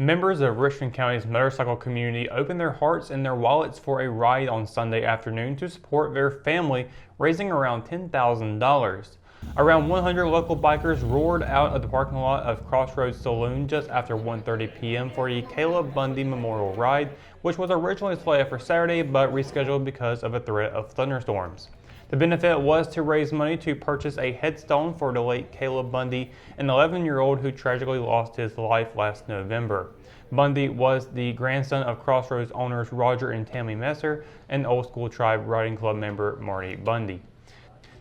Members of Richmond County's motorcycle community opened their hearts and their wallets for a ride on Sunday afternoon to support their family, raising around $10,000. Around 100 local bikers roared out of the parking lot of Crossroads Saloon just after 1:30 p.m. for the Caleb Bundy Memorial Ride, which was originally slated for Saturday but rescheduled because of a threat of thunderstorms. The benefit was to raise money to purchase a headstone for the late Caleb Bundy, an 11-year-old who tragically lost his life last November. Bundy was the grandson of Crossroads owners Roger and Tammy Messer and Old School Tribe Riding Club member Marty Bundy.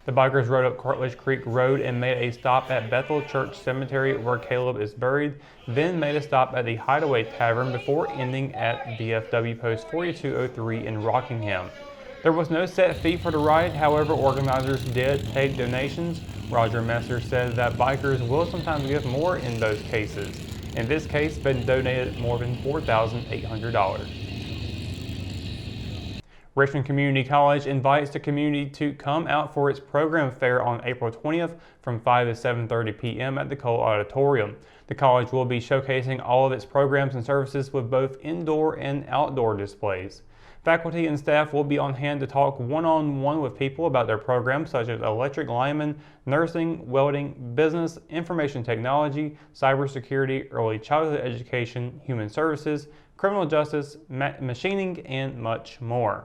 The bikers rode up Cartilage Creek Road and made a stop at Bethel Church Cemetery where Caleb is buried, then made a stop at the Hideaway Tavern before ending at VFW Post 4203 in Rockingham. There was no set fee for the ride, however organizers did take donations. Roger Messer said that bikers will sometimes give more in those cases. In this case, Ben donated more than $4,800. Richmond Community College invites the community to come out for its program fair on April 20th from 5 to 7:30 p.m. at the Cole Auditorium. The college will be showcasing all of its programs and services with both indoor and outdoor displays. Faculty and staff will be on hand to talk one-on-one with people about their programs such as electric lineman, nursing, welding, business, information technology, cybersecurity, early childhood education, human services, criminal justice, machining, and much more.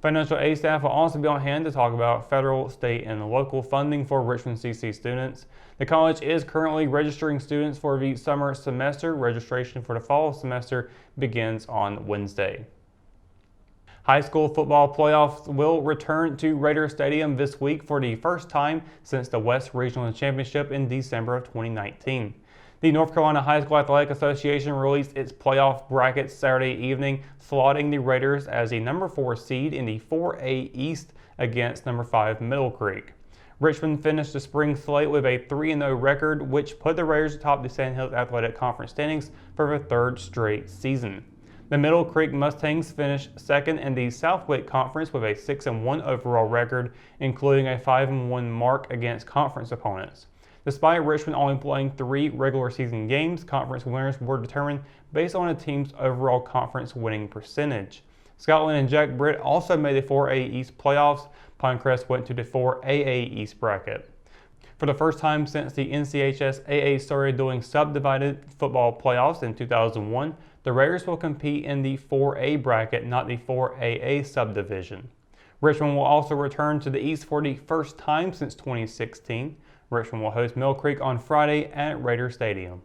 Financial aid staff will also be on hand to talk about federal, state, and local funding for Richmond CC students. The college is currently registering students for the summer semester. Registration for the fall semester begins on Wednesday. High school football playoffs will return to Raider Stadium this week for the first time since the West Regional Championship in December of 2019. The North Carolina High School Athletic Association released its playoff brackets Saturday evening, slotting the Raiders as the number 4 seed in the 4A East against number 5 Middle Creek. Richmond finished the spring slate with a 3-0 record, which put the Raiders atop the Sand Hills Athletic Conference standings for the third straight season. The Middle Creek Mustangs finished second in the Southwick Conference with a 6-1 overall record, including a 5-1 mark against conference opponents. Despite Richmond only playing 3 regular season games, conference winners were determined based on a team's overall conference winning percentage. Scotland and Jack Britt also made the 4A East playoffs. Pinecrest went to the 4AA East bracket. For the first time since the NCHS AA started doing subdivided football playoffs in 2001, the Raiders will compete in the 4A bracket, not the 4AA subdivision. Richmond will also return to the East for the first time since 2016. Richmond will host Mill Creek on Friday at Raider Stadium.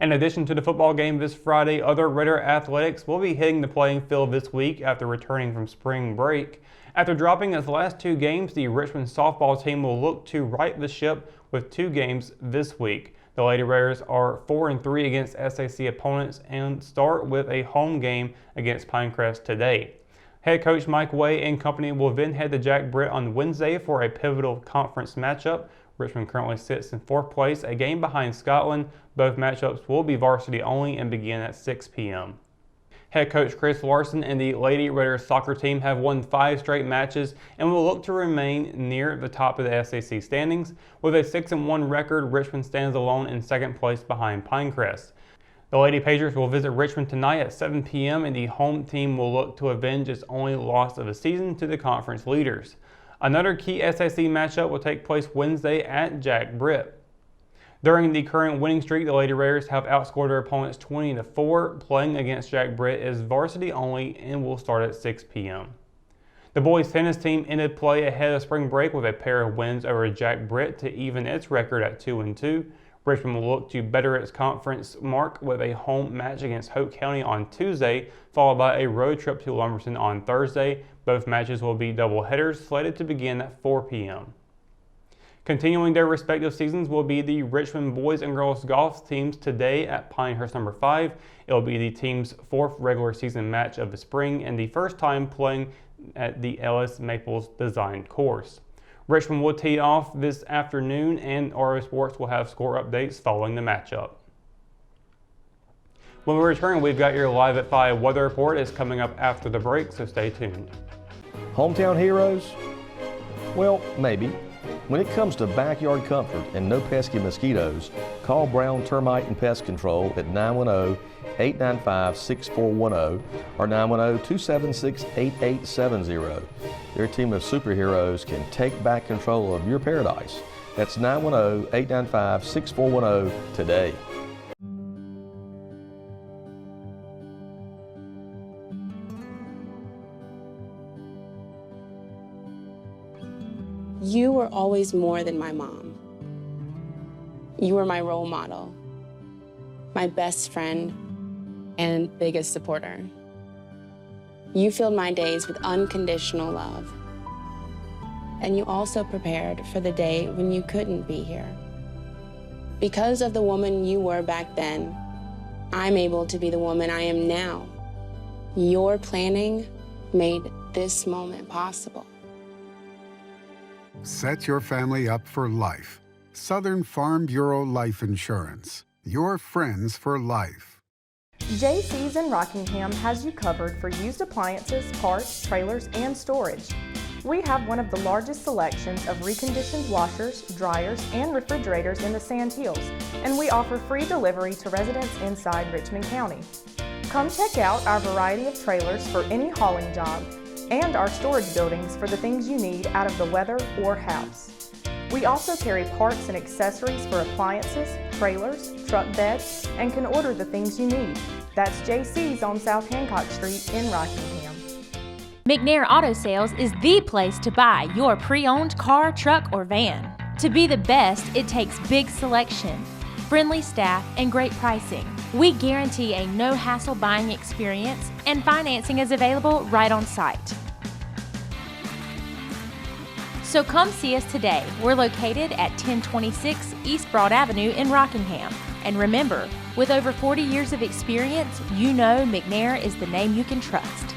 In addition to the football game this Friday, other Raider athletics will be hitting the playing field this week after returning from spring break. After dropping its last 2 games, the Richmond softball team will look to right the ship with 2 games this week. The Lady Raiders are 4-3 against SAC opponents and start with a home game against Pinecrest today. Head coach Mike Way and company will then head to Jack Britt on Wednesday for a pivotal conference matchup. Richmond currently sits in 4th place, a game behind Scotland. Both matchups will be varsity only and begin at 6 p.m. Head coach Chris Larson and the Lady Raiders soccer team have won 5 straight matches and will look to remain near the top of the SAC standings. With a 6-1 record, Richmond stands alone in 2nd place behind Pinecrest. The Lady Pagers will visit Richmond tonight at 7 p.m. and the home team will look to avenge its only loss of the season to the conference leaders. Another key SAC matchup will take place Wednesday at Jack Britt. During the current winning streak, the Lady Raiders have outscored their opponents 20-4. Playing against Jack Britt is varsity only and will start at 6 p.m. The boys tennis team ended play ahead of spring break with a pair of wins over Jack Britt to even its record at 2-2. Richmond will look to better its conference mark with a home match against Hope County on Tuesday, followed by a road trip to Lumberton on Thursday. Both matches will be doubleheaders slated to begin at 4 p.m. Continuing their respective seasons will be the Richmond boys and girls golf teams today at Pinehurst number 5. It will be the team's 4th regular season match of the spring and the first time playing at the Ellis Maples designed course. Richmond will tee off this afternoon and RO Sports will have score updates following the matchup. When we return, we've got your Live at 5 weather report is coming up after the break, so stay tuned. Hometown heroes? Well, maybe. When it comes to backyard comfort and no pesky mosquitoes, call Brown Termite and Pest Control at 910-895-6410 or 910-276-8870. Their team of superheroes can take back control of your paradise. That's 910-895-6410 today. You were always more than my mom. You were my role model, my best friend, and biggest supporter. You filled my days with unconditional love. And you also prepared for the day when you couldn't be here. Because of the woman you were back then, I'm able to be the woman I am now. Your planning made this moment possible. Set your family up for life. Southern Farm Bureau Life Insurance. Your friends for life. JC's in Rockingham has you covered for used appliances, parts, trailers, and storage. We have one of the largest selections of reconditioned washers, dryers, and refrigerators in the Sand Hills, and we offer free delivery to residents inside Richmond County. Come check out our variety of trailers for any hauling job and our storage buildings for the things you need out of the weather or house. We also carry parts and accessories for appliances, trailers, truck beds, and can order the things you need. That's JC's on South Hancock Street in Rockingham. McNair Auto Sales is the place to buy your pre-owned car, truck, or van. To be the best, it takes big selection, friendly staff, and great pricing. We guarantee a no-hassle buying experience, and financing is available right on site. So come see us today. We're located at 1026 East Broad Avenue in Rockingham. And remember, with over 40 years of experience, you know McNair is the name you can trust.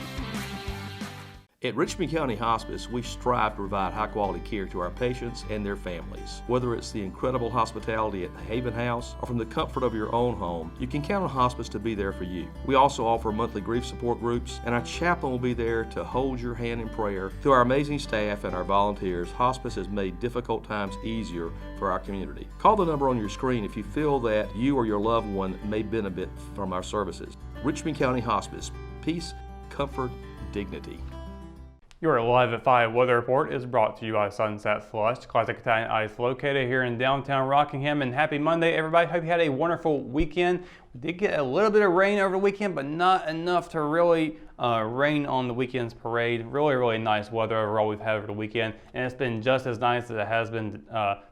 At Richmond County Hospice, we strive to provide high-quality care to our patients and their families. Whether it's the incredible hospitality at the Haven House or from the comfort of your own home, you can count on Hospice to be there for you. We also offer monthly grief support groups, and our chaplain will be there to hold your hand in prayer. Through our amazing staff and our volunteers, Hospice has made difficult times easier for our community. Call the number on your screen if you feel that you or your loved one may benefit from our services. Richmond County Hospice. Peace, comfort, dignity. Your Live at 5 weather report is brought to you by Sunset Slush, classic Italian ice located here in downtown Rockingham. And happy Monday, everybody. Hope you had a wonderful weekend. We did get a little bit of rain over the weekend, but not enough to really rain on the weekend's parade. Really, really nice weather overall we've had over the weekend. And it's been just as nice as it has been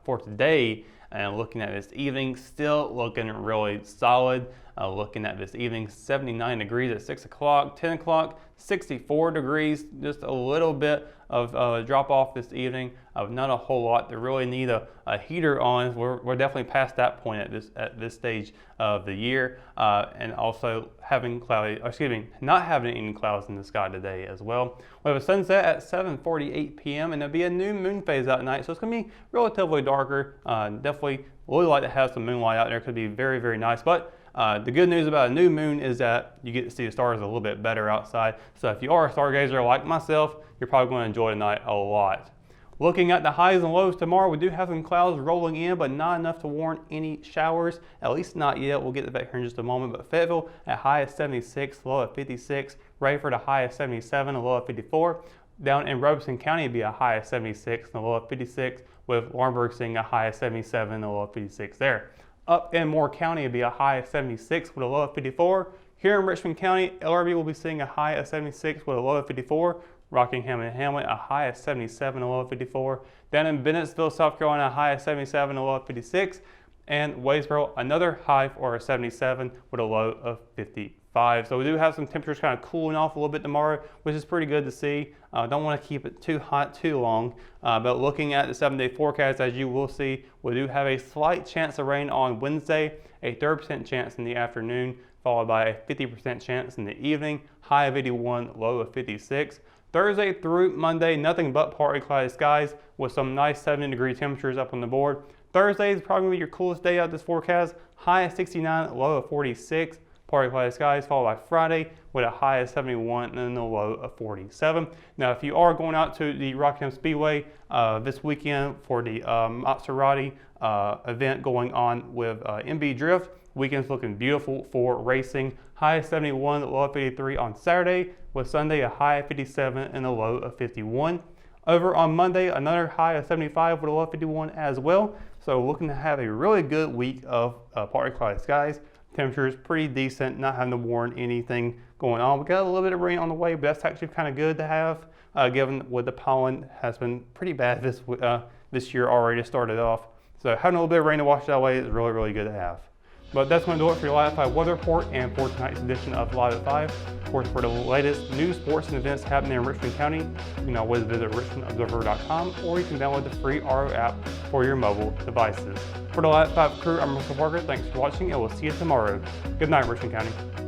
for today. And looking at this evening, still looking really solid. Looking at this evening, 79 degrees at 6 o'clock, 10 o'clock, 64 degrees, just a little bit of drop off this evening. Not a whole lot to really need a heater on. We're definitely past that point at this stage of the year. And also not having any clouds in the sky today as well. We have a sunset at 7:48 p.m. and there'll be a new moon phase out at night, so it's going to be relatively darker. Definitely would like to have some moonlight out there. It could be very, very nice. But the good news about a new moon is that you get to see the stars a little bit better outside. So if you are a stargazer like myself, you're probably going to enjoy tonight a lot. Looking at the highs and lows tomorrow, we do have some clouds rolling in, but not enough to warrant any showers, at least not yet. We'll get to that here in just a moment. But Fayetteville at high of 76, low of 56. Rayford a high of 77, a low of 54. Down in Robeson County, it'd be a high of 76 and a low of 56, with Laurinburg seeing a high of 77 and a low of 56 there. Up in Moore County, it'd be a high of 76 with a low of 54. Here in Richmond County, LRB will be seeing a high of 76 with a low of 54. Rockingham and Hamlet, a high of 77, a low of 54. Down in Bennettsville, South Carolina, a high of 77, a low of 56. And Waysboro, another high for a 77 with a low of 55. So we do have some temperatures kind of cooling off a little bit tomorrow, which is pretty good to see. Don't want to keep it too hot too long. But looking at the 7-day forecast, as you will see, we do have a slight chance of rain on Wednesday, a 30% chance in the afternoon, followed by a 50% chance in the evening, high of 81, low of 56. Thursday through Monday, nothing but partly cloudy skies with some nice 70-degree temperatures up on the board. Thursday is probably your coolest day out of this forecast, high of 69, low of 46. partly cloudy skies, followed by Friday with a high of 71 and a low of 47. Now, if you are going out to the Rockingham Speedway this weekend for the Maserati event going on with MB Drift, weekend's looking beautiful for racing. High of 71, low of 53 on Saturday, with Sunday a high of 57 and a low of 51. Over on Monday, another high of 75 with a low of 51 as well. So looking to have a really good week of partly cloudy skies. Temperatures pretty decent, not having to warn anything going on. We got a little bit of rain on the way, but that's actually kind of good to have, given what the pollen has been pretty bad this year already started off. So having a little bit of rain to wash that away is really, really good to have. But that's going to do it for your Live at 5 weather report and for tonight's edition of Live at 5. Of course, for the latest news, sports, and events happening in Richmond County, you can always visit richmondobserver.com, or you can download the free RO app for your mobile devices. For the Live at 5 crew, I'm Russell Parker. Thanks for watching, and we'll see you tomorrow. Good night, Richmond County.